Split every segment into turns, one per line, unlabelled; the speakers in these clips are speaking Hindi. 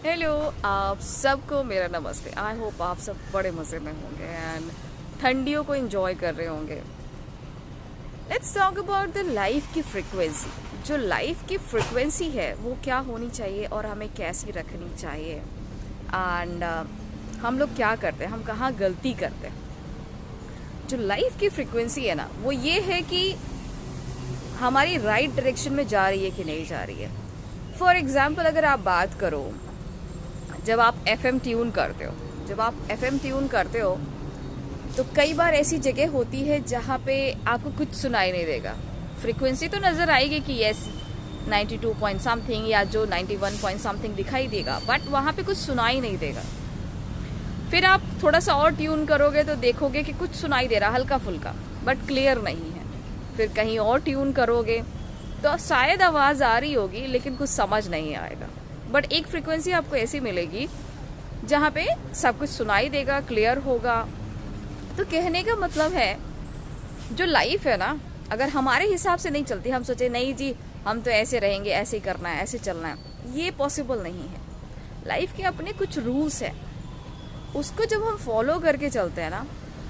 हेलो, आप सबको मेरा नमस्ते। आई होप आप सब बड़े मज़े में होंगे एंड ठंडियों को एंजॉय कर रहे होंगे। Let's talk about the life की फ्रिक्वेंसी। जो लाइफ की फ्रिक्वेंसी है वो क्या होनी चाहिए और हमें कैसी रखनी चाहिए एंड हम लोग क्या करते हैं, हम कहाँ गलती करते हैं। जो लाइफ की फ्रिक्वेंसी है ना, वो ये है कि हमारी राइट डायरेक्शन में जा रही है कि नहीं जा रही है। फॉर एग्ज़ाम्पल अगर आप बात करो, जब आप एफएम ट्यून करते हो, तो कई बार ऐसी जगह होती है जहाँ पे आपको कुछ सुनाई नहीं देगा। फ्रीक्वेंसी तो नज़र आएगी कि यस 92 पॉइंट समथिंग या जो 91 पॉइंट समथिंग दिखाई देगा, बट वहाँ पे कुछ सुनाई नहीं देगा। फिर आप थोड़ा सा और ट्यून करोगे तो देखोगे कि कुछ सुनाई दे रहा, हल्का फुल्का, बट क्लियर नहीं है। फिर कहीं और ट्यून करोगे तो शायद आवाज़ आ रही होगी लेकिन कुछ समझ नहीं आएगा। बट एक फ्रीक्वेंसी आपको ऐसी मिलेगी जहाँ पे सब कुछ सुनाई देगा, क्लियर होगा। तो कहने का मतलब है, जो लाइफ है ना, अगर हमारे हिसाब से नहीं चलती, हम सोचे नहीं जी हम तो ऐसे रहेंगे, ऐसे करना है, ऐसे चलना है, ये पॉसिबल नहीं है। लाइफ के अपने कुछ रूल्स हैं, उसको जब हम फॉलो करके चलते हैं ना,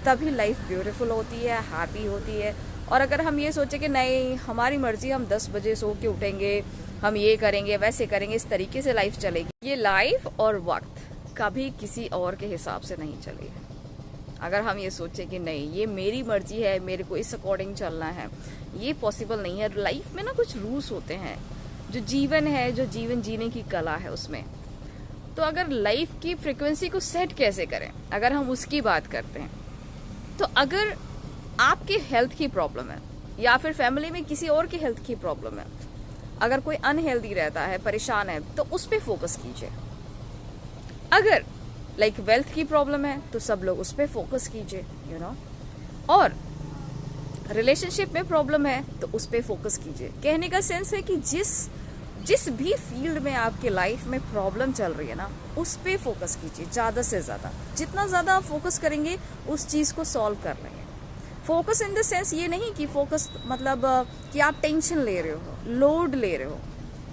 तभी लाइफ ब्यूटीफुल होती है, हैप्पी होती है। और अगर हम ये सोचे कि नहीं हमारी मर्जी, हम 10 बजे सो के उठेंगे, हम ये करेंगे, वैसे करेंगे, इस तरीके से लाइफ चलेगी, ये लाइफ और वक्त कभी किसी और के हिसाब से नहीं चलेगी। अगर हम ये सोचें कि नहीं ये मेरी मर्जी है, मेरे को इस अकॉर्डिंग चलना है, ये पॉसिबल नहीं है। लाइफ में ना कुछ रूल्स होते हैं, जो जीवन है, जो जीवन जीने की कला है उसमें। तो अगर लाइफ की फ्रिक्वेंसी को सेट कैसे करें, अगर हम उसकी बात करते हैं, तो अगर आपकी हेल्थ की प्रॉब्लम है या फिर फैमिली में किसी और की हेल्थ की प्रॉब्लम है, अगर कोई अनहेल्दी रहता है, परेशान है, तो उस पर फोकस कीजिए। अगर लाइक वेल्थ की प्रॉब्लम है तो सब लोग उस पर फोकस कीजिए, यू नो। और रिलेशनशिप में प्रॉब्लम है तो उस पर फोकस कीजिए। कहने का सेंस है कि जिस भी फील्ड में आपके लाइफ में प्रॉब्लम चल रही है ना, उस पर फोकस कीजिए ज़्यादा से ज़्यादा। जितना ज़्यादा आप फोकस करेंगे उस चीज़ को सॉल्व कर लेंगे। फोकस इन द सेंस ये नहीं कि फोकस मतलब कि आप टेंशन ले रहे हो, लोड ले रहे हो।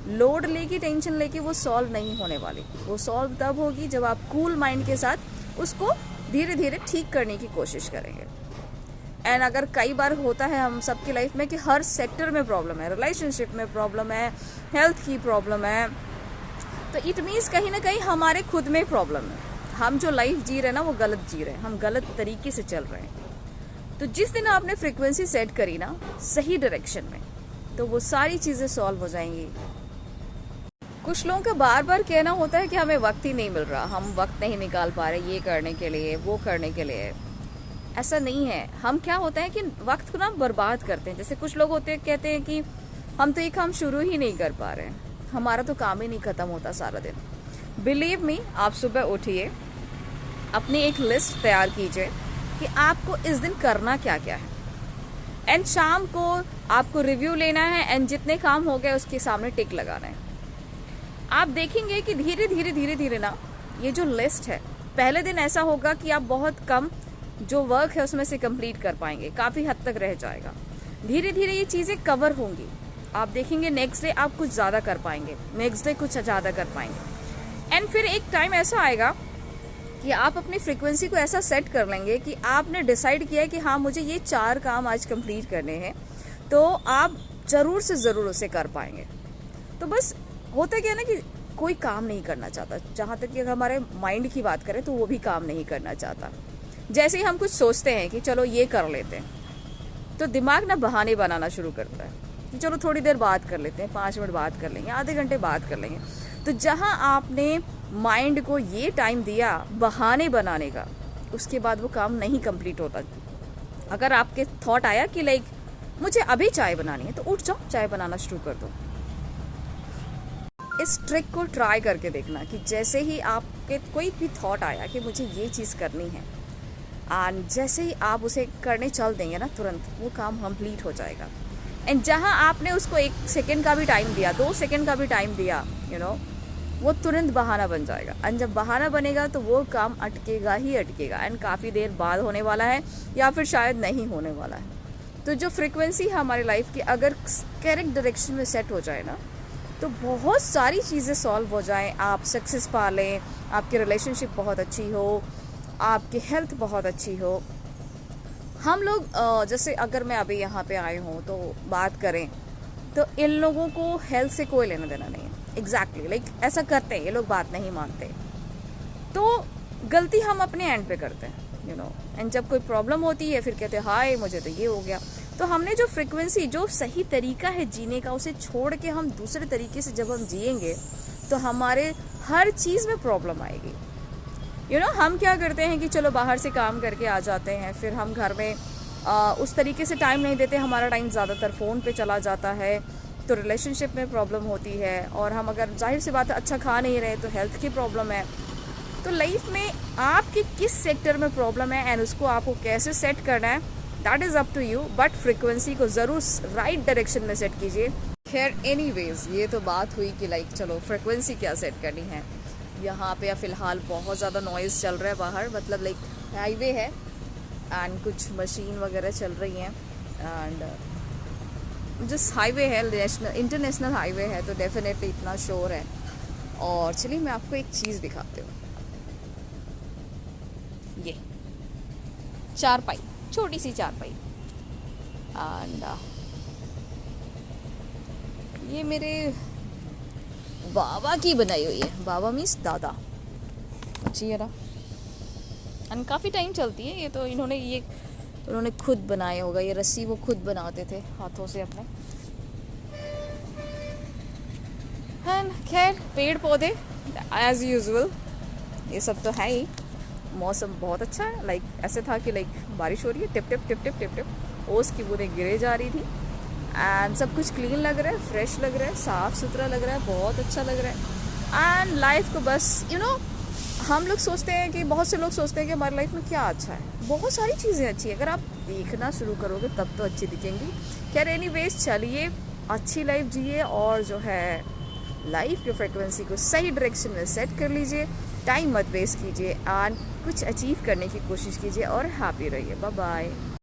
लोड लेके टेंशन लेके वो सॉल्व नहीं होने वाली। वो सॉल्व तब होगी जब आप कूल माइंड के साथ उसको धीरे धीरे ठीक करने की कोशिश करेंगे। एंड अगर कई बार होता है हम सबकी लाइफ में कि हर सेक्टर में प्रॉब्लम है, रिलेशनशिप में प्रॉब्लम है, हेल्थ की प्रॉब्लम है, तो इट मीन्स कहीं ना कहीं हमारे खुद में प्रॉब्लम है। हम जो लाइफ जी रहे हैं ना, वो गलत जी रहे हैं, हम गलत तरीके से चल रहे हैं। तो जिस दिन आपने फ्रीक्वेंसी सेट करी ना सही डायरेक्शन में, तो वो सारी चीज़ें सॉल्व हो जाएंगी। कुछ लोगों का बार बार कहना होता है कि हमें वक्त ही नहीं मिल रहा, हम वक्त नहीं निकाल पा रहे ये करने के लिए, वो करने के लिए। ऐसा नहीं है। हम क्या होता है कि वक्त को ना बर्बाद करते हैं। जैसे कुछ लोग होते हैं कहते हैं कि हम तो ये काम शुरू ही नहीं कर पा रहे हैं, हमारा तो काम ही नहीं ख़त्म होता सारा दिन। बिलीव मी, आप सुबह उठिए, अपनी एक लिस्ट तैयार कीजिए कि आपको इस दिन करना क्या क्या है, एंड शाम को आपको रिव्यू लेना है एंड जितने काम हो गए उसके सामने टिक लगाना है। आप देखेंगे कि धीरे धीरे धीरे धीरे ना ये जो लिस्ट है, पहले दिन ऐसा होगा कि आप बहुत कम जो वर्क है उसमें से कंप्लीट कर पाएंगे, काफ़ी हद तक रह जाएगा। धीरे धीरे ये चीज़ें कवर होंगी। आप देखेंगे नेक्स्ट डे आप कुछ ज़्यादा कर पाएंगे, नेक्स्ट डे कुछ ज़्यादा कर पाएंगे। एंड फिर एक टाइम ऐसा आएगा कि आप अपनी फ्रीक्वेंसी को ऐसा सेट कर लेंगे कि आपने डिसाइड किया है कि हाँ मुझे ये 4 काम आज कंप्लीट करने हैं, तो आप ज़रूर से ज़रूर उसे कर पाएंगे। तो बस होता क्या है ना कि कोई काम नहीं करना चाहता। जहाँ तक कि अगर हमारे माइंड की बात करें तो वो भी काम नहीं करना चाहता। जैसे ही हम कुछ सोचते हैं कि चलो ये कर लेते हैं, तो दिमाग ना बहाने बनाना शुरू करता है कि चलो थोड़ी देर बात कर लेते हैं, 5 मिनट बात कर लेंगे, आधे घंटे बात कर लेंगे। तो जहाँ आपने माइंड को ये टाइम दिया बहाने बनाने का, उसके बाद वो काम नहीं कंप्लीट होता। अगर आपके थॉट आया कि लाइक मुझे अभी चाय बनानी है, तो उठ जाओ, चाय बनाना शुरू कर दो। इस ट्रिक को ट्राई करके देखना कि जैसे ही आपके कोई भी थॉट आया कि मुझे ये चीज़ करनी है, एंड जैसे ही आप उसे करने चल देंगे ना, तुरंत वो काम कंप्लीट हो जाएगा। एंड जहाँ आपने उसको 1 सेकेंड का भी टाइम दिया, 2 सेकेंड का भी टाइम दिया, यू नो, वो तुरंत बहाना बन जाएगा। एंड जब बहाना बनेगा तो वो काम अटकेगा ही अटकेगा, एंड काफ़ी देर बाद होने वाला है या फिर शायद नहीं होने वाला है। तो जो फ्रीक्वेंसी है हमारी लाइफ की, अगर करेक्ट डायरेक्शन में सेट हो जाए ना, तो बहुत सारी चीज़ें सॉल्व हो जाएं, आप सक्सेस पा लें, आपकी रिलेशनशिप बहुत अच्छी हो, आपकी हेल्थ बहुत अच्छी हो। हम लोग जैसे अगर मैं अभी यहाँ पे आई हूँ तो बात करें, तो इन लोगों को हेल्थ से कोई लेना देना नहीं है। एग्जैक्टली लाइक ऐसा करते हैं ये लोग, बात नहीं मानते, तो गलती हम अपने एंड पे करते हैं, यू नो। एंड जब कोई प्रॉब्लम होती है फिर कहते हैं हाय मुझे तो ये हो गया। तो हमने जो फ्रिक्वेंसी, जो सही तरीका है जीने का, उसे छोड़ के हम दूसरे तरीके से जब हम जिएंगे तो हमारे हर चीज़ में प्रॉब्लम आएगी। यू नो, हम क्या करते हैं कि चलो बाहर से काम करके आ जाते हैं, फिर हम घर में उस तरीके से टाइम नहीं देते, हमारा टाइम ज़्यादातर फ़ोन पे चला जाता है, तो रिलेशनशिप में प्रॉब्लम होती है। और हम अगर जाहिर सी बात है अच्छा खा नहीं रहे तो हेल्थ की प्रॉब्लम है। तो लाइफ में आपके किस सेक्टर में प्रॉब्लम है एंड उसको आपको कैसे सेट करना है, that is up to you, but frequency को ज़रूर राइट डायरेक्शन में सेट कीजिए। खैर एनीवेज, ये तो बात हुई कि लाइक चलो फ्रिक्वेंसी क्या सेट करनी है। यहाँ पे फ़िलहाल बहुत ज़्यादा नॉइज़ चल रहा है बाहर, मतलब लाइक हाईवे है एंड कुछ मशीन वगैरह चल रही हैं, एंड जिस हाईवे है, नेशनल इंटरनेशनल हाईवे है, तो डेफिनेटली इतना शोर है। और चलिए मैं आपको एक चीज़ दिखाती हूँ। ये चारपाई, छोटी सी चारपाई, एंड ये मेरे बाबा की बनाई हुई है। बाबा मीन्स दादा जी है ना, एंड काफ़ी टाइम चलती है ये। तो उन्होंने खुद बनाया होगा, ये रस्सी वो खुद बनाते थे हाथों से अपने। एंड खैर पेड़ पौधे एज यूजुअल ये सब तो है ही। मौसम बहुत अच्छा है, लाइक ऐसे था कि लाइक बारिश हो रही है, tip tip tip tip tip tip ओस की बूंदें गिरे जा रही थी, एंड सब कुछ क्लीन लग रहा है, फ्रेश लग रहा है, साफ़ सुथरा लग रहा है, बहुत अच्छा लग रहा है। एंड लाइफ को बस यू नो, हम लोग सोचते हैं कि, बहुत से लोग सोचते हैं कि हमारी लाइफ में क्या अच्छा है। बहुत सारी चीज़ें अच्छी है, अगर आप देखना शुरू करोगे तब तो अच्छी दिखेंगी। खैर एनीवेज, चलिए अच्छी लाइफ जिए और जो है लाइफ की फ्रिक्वेंसी को सही डायरेक्शन में सेट कर लीजिए, टाइम मत वेस्ट कीजिए एंड कुछ अचीव करने की कोशिश कीजिए और हैप्पी रहिए। Bye bye.